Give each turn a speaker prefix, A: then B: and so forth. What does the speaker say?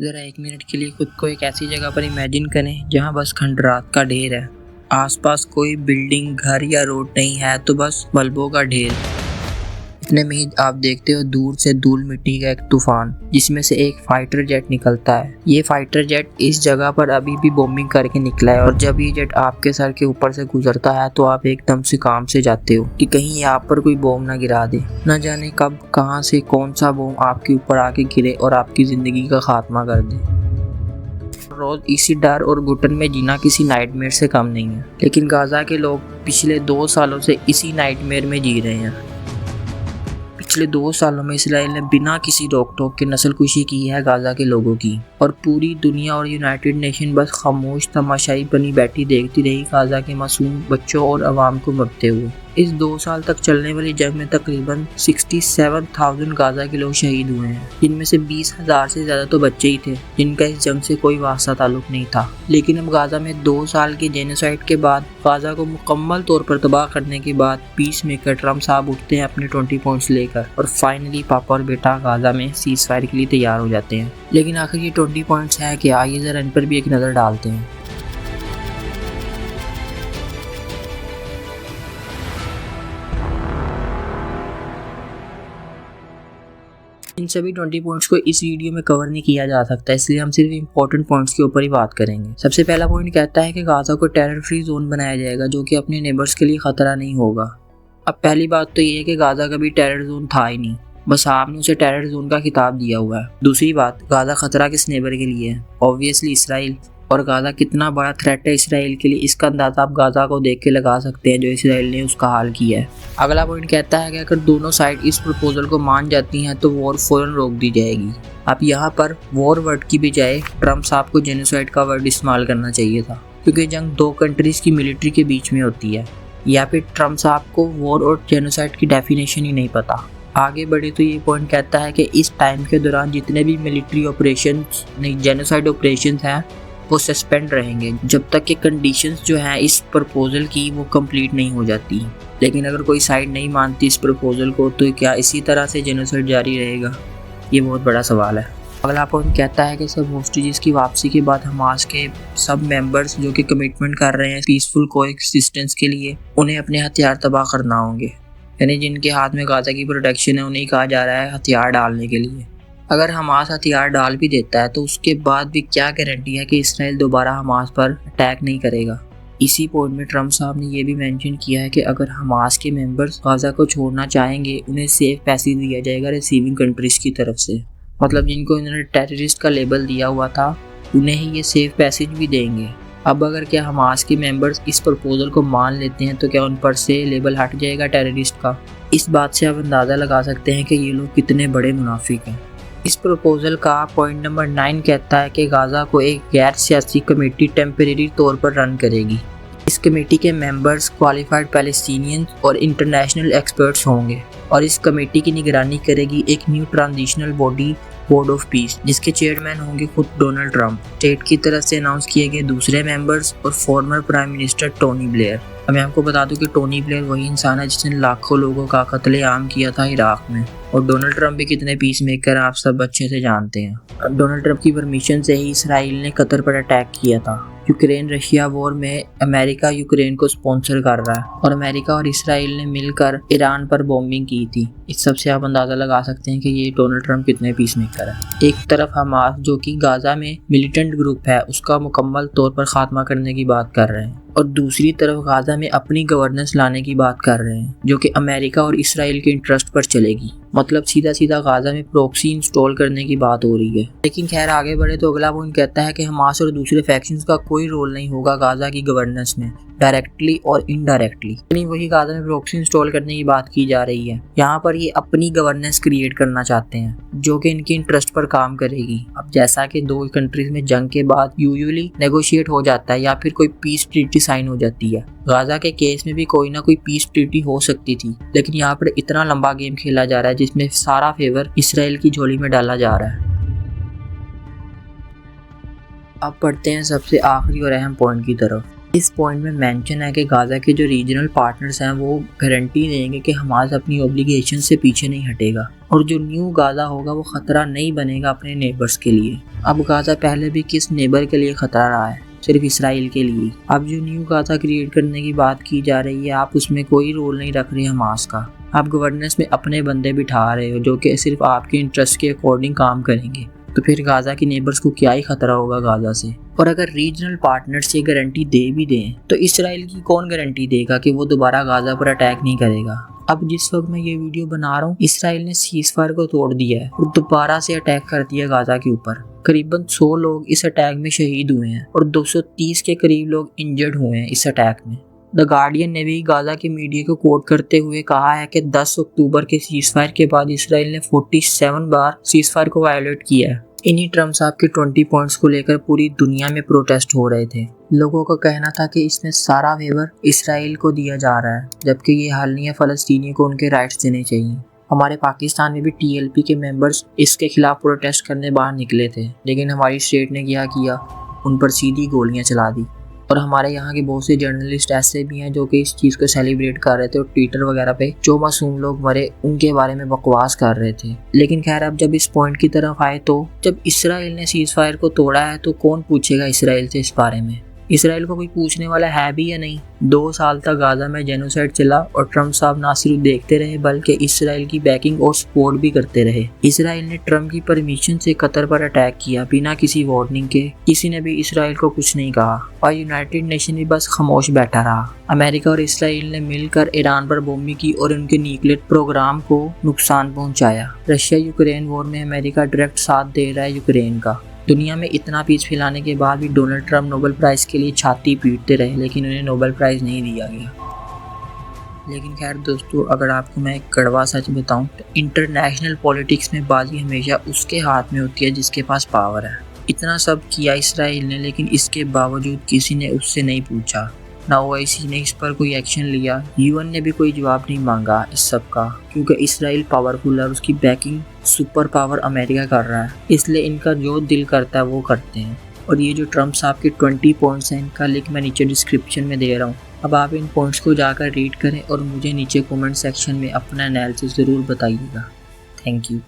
A: ज़रा एक मिनट के लिए खुद को एक ऐसी जगह पर इमेजिन करें जहाँ बस खंडरात का ढेर है। आसपास कोई बिल्डिंग, घर या रोड नहीं है, तो बस बल्बों का ढेर। इतने में ही आप देखते हो दूर से धूल मिट्टी का एक तूफान, जिसमें से एक फाइटर जेट निकलता है। ये फाइटर जेट इस जगह पर अभी भी बॉम्बिंग करके निकला है, और जब ये जेट आपके सर के ऊपर से गुजरता है तो आप एकदम से काम से जाते हो कि कहीं यहाँ पर कोई बॉम्ब ना गिरा दे। न जाने कब कहाँ से कौन सा बॉम्ब आपके ऊपर आके गिरे और आपकी जिंदगी का खात्मा कर दे। रोज इसी डर और घुटन में जीना किसी नाइटमेयर से कम नहीं है, लेकिन गाजा के लोग पिछले 2 सालों से इसी नाइटमेयर में जी रहे हैं। पिछले 2 सालों में इसराइल ने बिना किसी रोक टोक के नस्लकुशी की है गाजा के लोगों की, और पूरी दुनिया और यूनाइटेड नेशन बस खामोश तमाशाई बनी बैठी देखती रही गाजा के मासूम बच्चों और अवाम को मरते हुए। इस 2 साल तक चलने वाली जंग में तकरीबन 67,000 गाजा के लोग शहीद हुए हैं, जिनमें से 20,000 से ज़्यादा तो बच्चे ही थे जिनका इस जंग से कोई वास्ता ताल्लुक नहीं था। लेकिन अब गाजा में 2 साल के जेनोसाइड के बाद, गाजा को मुकम्मल तौर पर तबाह करने के बाद, पीस मेकर ट्रम्प साहब उठते हैं अपने 20 पॉइंट्स लेकर, और फाइनली पापा और बेटा गाजा में सीज फायर के लिए तैयार हो जाते हैं। लेकिन आखिर ये 20 पॉइंट्स है क्या? आइए ज़रा इन पर भी एक नज़र डालते हैं। इन सभी 20 पॉइंट्स को इस वीडियो में कवर नहीं किया जा सकता, इसलिए हम सिर्फ इंपॉर्टेंट पॉइंट्स के ऊपर ही बात करेंगे। सबसे पहला पॉइंट कहता है कि गाजा को टेरर फ्री जोन बनाया जाएगा, जो कि अपने नेबर्स के लिए खतरा नहीं होगा। अब पहली बात तो ये है कि गाजा कभी टेरर जोन था ही नहीं, बस आपने उसे टेरर जोन का खिताब दिया हुआ है। दूसरी बात, गाजा खतरा किस नेबर के लिए है? Obviously Israel. और गाजा कितना बड़ा थ्रेट है इसराइल के लिए, इसका अंदाजा आप गाजा को देख के लगा सकते हैं जो इसराइल ने उसका हाल किया है। अगला पॉइंट कहता है कि अगर दोनों साइड इस प्रपोजल को मान जाती हैं तो वॉर फौरन रोक दी जाएगी। अब यहाँ पर वॉर वर्ड की बजाय ट्रम्प साहब को जेनोसाइड का वर्ड इस्तेमाल करना चाहिए था, क्योंकि जंग 2 कंट्रीज की मिलिट्री के बीच में होती है। या फिर ट्रम्प साहब को वॉर और जेनोसाइड की डेफिनेशन ही नहीं पता। आगे बढ़े तो ये पॉइंट कहता है कि इस टाइम के दौरान जितने भी मिलिट्री ऑपरेशंस नहीं जेनोसाइड ऑपरेशंस हैं वो सस्पेंड रहेंगे जब तक कि कंडीशंस जो हैं इस प्रपोजल की वो कंप्लीट नहीं हो जाती। लेकिन अगर कोई साइड नहीं मानती इस प्रपोजल को, तो क्या इसी तरह से जेनोसाइड जारी रहेगा? ये बहुत बड़ा सवाल है। अगला पॉइंट कहता है कि सब होस्टेजेस की वापसी के बाद हमास के सब मेंबर्स जो कि कमिटमेंट कर रहे हैं पीसफुल कोएक्सिस्टेंस के लिए, उन्हें अपने हथियार तबाह करना होंगे। यानी जिनके हाथ में गाजा की प्रोटेक्शन है उन्हें कहा जा रहा है हथियार डालने के लिए। अगर हमास हथियार डाल भी देता है तो उसके बाद भी क्या गारंटी है कि इसराइल दोबारा हमास पर अटैक नहीं करेगा? इसी पॉइंट में ट्रम्प साहब ने यह भी मेंशन किया है कि अगर हमास के मेंबर्स गाजा को छोड़ना चाहेंगे, उन्हें सेफ पैसेज दिया जाएगा रिसीविंग कंट्रीज की तरफ से। मतलब जिनको इन्होंने टेररिस्ट का लेबल दिया हुआ था, उन्हें ही ये सेफ पैसेज भी देंगे। अब अगर क्या हमास के मेंबर्स इस प्रपोजल को मान लेते हैं तो क्या उन पर से लेबल हट जाएगा टेररिस्ट का? इस बात से आप अंदाज़ा लगा सकते हैं कि ये लोग कितने बड़े मुनाफिक हैं। इस प्रपोजल का पॉइंट नंबर 9 कहता है कि गाजा को एक गैर सियासी कमेटी टेम्परेरी तौर पर रन करेगी। इस कमेटी के मेंबर्स क्वालिफाइड पैलेस्टीनियंस और इंटरनेशनल एक्सपर्ट्स होंगे, और इस कमेटी की निगरानी करेगी एक new transitional body, board of peace, जिसके चेयरमैन होंगे खुद डोनाल्ड ट्रम्प। स्टेट की तरफ से अनाउंस किए गए दूसरे मेंबर्स और former prime minister Tony Blair. अब मैं आपको बता दूं कि टोनी ब्लेयर वही इंसान है जिसने लाखों लोगों का कत्लेआम किया था इराक में, और डोनाल्ड ट्रम्प भी कितने पीस मेकर आप सब अच्छे से जानते हैं। डोनाल्ड ट्रम्प की परमिशन से ही इसराइल ने कतर पर अटैक किया था। यूक्रेन रशिया वॉर में अमेरिका यूक्रेन को स्पॉन्सर कर रहा है, और अमेरिका और इसराइल ने मिलकर ईरान पर बॉम्बिंग की थी। इस सब से आप अंदाज़ा लगा सकते हैं कि ये डोनाल्ड ट्रम्प कितने पीस मेकर है। एक तरफ हमास जो कि गाजा में मिलिटेंट ग्रुप है उसका मुकम्मल तौर पर खात्मा करने की बात कर रहे हैं, और दूसरी तरफ गाजा में अपनी गवर्नेंस लाने की बात कर रहे हैं जो कि अमेरिका और इसराइल के इंटरेस्ट पर चलेगी। मतलब सीधा सीधा गाजा में प्रॉक्सी इंस्टॉल करने की बात हो रही है। लेकिन खैर आगे बढ़े तो अगला पॉइंट कहता है कि हमास और दूसरे फैक्शंस का कोई रोल नहीं होगा गाजा की गवर्नेंस में, डायरेक्टली और इनडायरेक्टली। यानी वही गाजा में प्रॉक्सी इंस्टॉल करने की बात की जा रही है। यहाँ पर ये अपनी गवर्नेंस क्रिएट करना चाहते हैं जो कि इनके इंटरेस्ट पर काम करेगी। अब जैसा कि 2 कंट्रीज में जंग के बाद यूजुअली नेगोशिएट हो जाता है या फिर कोई पीस ट्रीटी साइन हो जाती है। गाजा के केस में भी कोई ना कोई पीस ट्रीटी हो सकती थी, लेकिन यहाँ पर इतना लंबा गेम खेला जा रहा है जिसमें सारा फेवर इसराइल की झोली में डाला जा रहा है। अब बढ़ते हैं सबसे आखिरी और अहम पॉइंट की तरफ। इस पॉइंट में मेंशन है कि गाज़ा के जो रीजनल पार्टनर्स हैं वो गारंटी देंगे कि हमास अपनी ऑब्लिगेशन से पीछे नहीं हटेगा और जो न्यू गाज़ा होगा वो ख़तरा नहीं बनेगा अपने नेबर्स के लिए। अब गाज़ा पहले भी किस नेबर के लिए ख़तरा रहा है? सिर्फ इसराइल के लिए। अब जो न्यू गाज़ा क्रिएट करने की बात की जा रही है, आप उसमें कोई रोल नहीं रख रहे हमास का। आप गवर्नेंस में अपने बंदे बिठा रहे हो जो कि सिर्फ आपके इंटरेस्ट के अकॉर्डिंग काम करेंगे। तो फिर गाज़ा की नेबर्स को क्या ही खतरा होगा गाज़ा से। और अगर रीजनल पार्टनर्स ये गारंटी दे भी दें तो इसराइल की कौन गारंटी देगा कि वो दोबारा गाज़ा पर अटैक नहीं करेगा। अब जिस वक्त मैं ये वीडियो बना रहा हूँ, इसराइल ने सीज़फायर को तोड़ दिया है और दोबारा से अटैक कर दिया गाज़ा के ऊपर। करीबन 100 लोग इस अटैक में शहीद हुए हैं और 230 के करीब लोग इंजर्ड हुए हैं इस अटैक में। द गार्डियन ने भी गाज़ा के मीडिया को कोट करते हुए कहा है कि 10 अक्टूबर के सीज़फायर के बाद इसराइल ने 47 बार सीज़फायर को वायलेट किया है। इन्हीं ट्रम्प साहब के 20 पॉइंट्स को लेकर पूरी दुनिया में प्रोटेस्ट हो रहे थे। लोगों का कहना था कि इसमें सारा फेवर इसराइल को दिया जा रहा है, जबकि ये हाल नहीं है, फ़लस्तीनियों को उनके राइट्स देने चाहिए। हमारे पाकिस्तान में भी TLP के मेंबर्स इसके खिलाफ प्रोटेस्ट करने बाहर निकले थे, लेकिन हमारी स्टेट ने क्या किया, उन पर सीधी गोलियां चला दी। और हमारे यहाँ के बहुत से जर्नलिस्ट ऐसे भी हैं जो कि इस चीज़ को सेलिब्रेट कर रहे थे और ट्विटर वगैरह पे जो मासूम लोग मरे उनके बारे में बकवास कर रहे थे। लेकिन खैर, अब जब इस पॉइंट की तरफ आए तो जब इसराइल ने सीज़फायर को तोड़ा है तो कौन पूछेगा इसराइल से इस बारे में? इसराइल को कोई पूछने वाला है भी या नहीं? 2 साल तक गाज़ा में जेनोसाइड चला और ट्रम्प साहब ना सिर्फ देखते रहे बल्कि इसराइल की बैकिंग और सपोर्ट भी करते रहे। इसराइल ने ट्रम्प की परमिशन से कतर पर अटैक किया बिना किसी वार्निंग के। किसी ने भी इसराइल को कुछ नहीं कहा और यूनाइटेड नेशन भी बस खामोश बैठा रहा। अमेरिका और इसराइल ने मिलकर ईरान पर बॉम्बिंग की और उनके न्यूक्लियर प्रोग्राम को नुकसान पहुंचाया। रशिया यूक्रेन वॉर में अमेरिका डायरेक्ट साथ दे रहा है यूक्रेन का। दुनिया में इतना पीस फैलाने के बाद भी डोनाल्ड ट्रम्प नोबेल प्राइज़ के लिए छाती पीटते रहे, लेकिन उन्हें नोबेल प्राइज़ नहीं दिया गया। लेकिन खैर दोस्तों, अगर आपको मैं एक कड़वा सच बताऊं तो इंटरनेशनल पॉलिटिक्स में बाजी हमेशा उसके हाथ में होती है जिसके पास पावर है। इतना सब किया इसराइल ने, लेकिन इसके बावजूद किसी ने उससे नहीं पूछा, ना OIC ने इस पर कोई एक्शन लिया, UN ने भी कोई जवाब नहीं मांगा इस सब का, क्योंकि इसराइल पावरफुल है और उसकी बैकिंग सुपर पावर अमेरिका कर रहा है। इसलिए इनका जो दिल करता है वो करते हैं। और ये जो ट्रम्प साहब के 20 पॉइंट्स हैं, इनका लिंक मैं नीचे डिस्क्रिप्शन में दे रहा हूँ। अब आप इन पॉइंट्स को जाकर रीड करें और मुझे नीचे कमेंट सेक्शन में अपना एनालिसिस ज़रूर बताइएगा। Thank you.